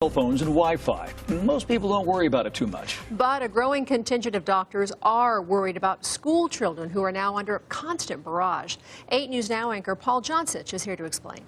Cell phones and Wi-Fi. Most people don't worry about it too much. But a growing contingent of doctors are worried about school children who are now under constant barrage. 8 News Now anchor Paul Johnsich is here to explain.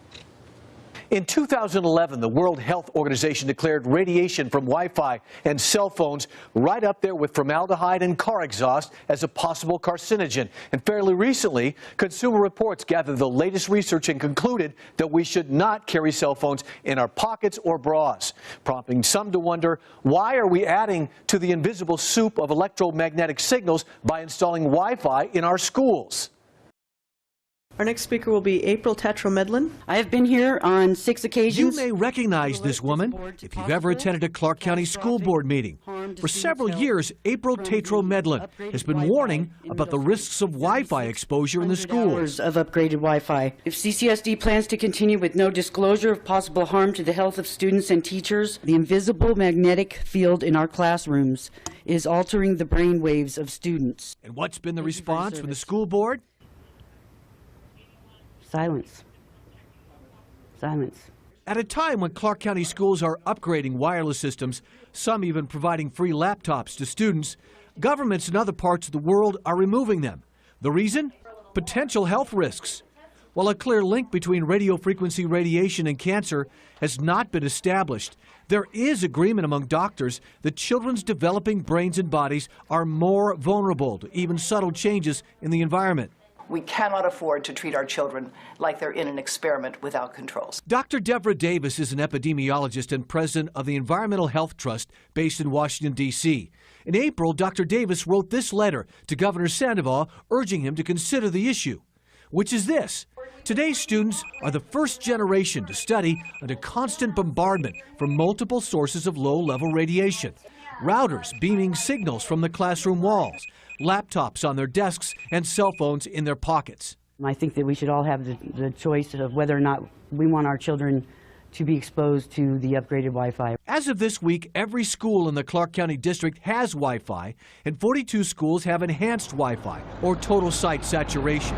In 2011, the World Health Organization declared radiation from Wi-Fi and cell phones right up there with formaldehyde and car exhaust as a possible carcinogen. And fairly recently, Consumer Reports gathered the latest research and concluded that we should not carry cell phones in our pockets or bras, prompting some to wonder, why are we adding to the invisible soup of electromagnetic signals by installing Wi-Fi in our schools? Our next speaker will be April Tetromedlin. I have been here on 6 occasions. You may recognize this woman if you've ever attended a Clark County School Board meeting. For several years, April Tetromedlin has been warning about the risks of Wi-Fi exposure in the schools. Of upgraded Wi-Fi. If CCSD plans to continue with no disclosure of possible harm to the health of students and teachers, the invisible magnetic field in our classrooms is altering the brain waves of students. And what's been the response from the school board? Silence. Silence. At a time when Clark County schools are upgrading wireless systems, some even providing free laptops to students, governments in other parts of the world are removing them. The reason? Potential health risks. While a clear link between radio frequency radiation and cancer has not been established, there is agreement among doctors that children's developing brains and bodies are more vulnerable to even subtle changes in the environment. We cannot afford to treat our children like they're in an experiment without controls. Dr. Deborah Davis is an epidemiologist and president of the Environmental Health Trust based in Washington, D.C. In April, Dr. Davis wrote this letter to Governor Sandoval urging him to consider the issue, which is this. Today's students are the first generation to study under constant bombardment from multiple sources of low-level radiation. Routers beaming signals from the classroom walls, laptops on their desks, and cell phones in their pockets. I think that we should all have the choice of whether or not we want our children to be exposed to the upgraded Wi-Fi. As of this week, every school in the Clark County district has Wi-Fi, and 42 schools have enhanced Wi-Fi, or total site saturation.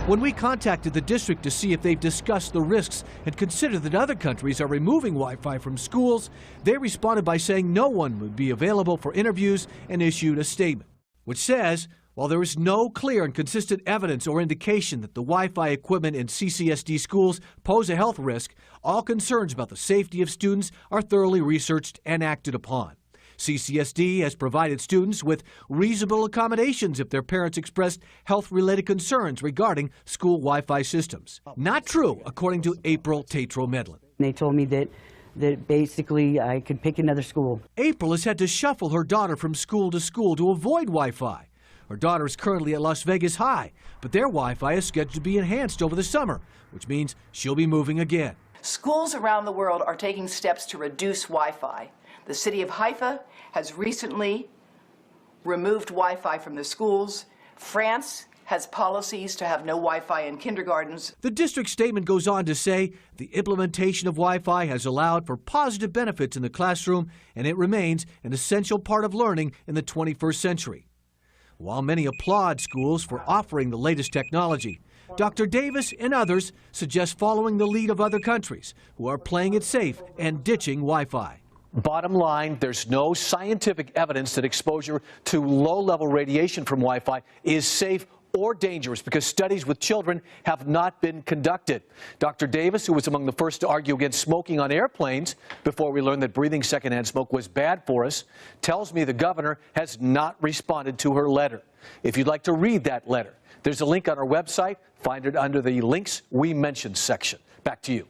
When we contacted the district to see if they've discussed the risks and consider that other countries are removing Wi-Fi from schools, they responded by saying no one would be available for interviews and issued a statement, which says, while there is no clear and consistent evidence or indication that the Wi-Fi equipment in CCSD schools pose a health risk, all concerns about the safety of students are thoroughly researched and acted upon. CCSD has provided students with reasonable accommodations if their parents expressed health-related concerns regarding school Wi-Fi systems. Not true, according to April Tetromedlin. They told me that basically I could pick another school. April has had to shuffle her daughter from school to school to avoid Wi-Fi. Her daughter is currently at Las Vegas High, but their Wi-Fi is scheduled to be enhanced over the summer, which means she'll be moving again. Schools around the world are taking steps to reduce Wi-Fi. The city of Haifa has recently removed Wi-Fi from the schools. France has policies to have no Wi-Fi in kindergartens. The district statement goes on to say the implementation of Wi-Fi has allowed for positive benefits in the classroom, and it remains an essential part of learning in the 21st century. While many applaud schools for offering the latest technology, Dr. Davis and others suggest following the lead of other countries who are playing it safe and ditching Wi-Fi. Bottom line, there's no scientific evidence that exposure to low-level radiation from Wi-Fi is safe or dangerous because studies with children have not been conducted. Dr. Davis, who was among the first to argue against smoking on airplanes before we learned that breathing secondhand smoke was bad for us, tells me the governor has not responded to her letter. If you'd like to read that letter, there's a link on our website. Find it under the Links We Mentioned section. Back to you.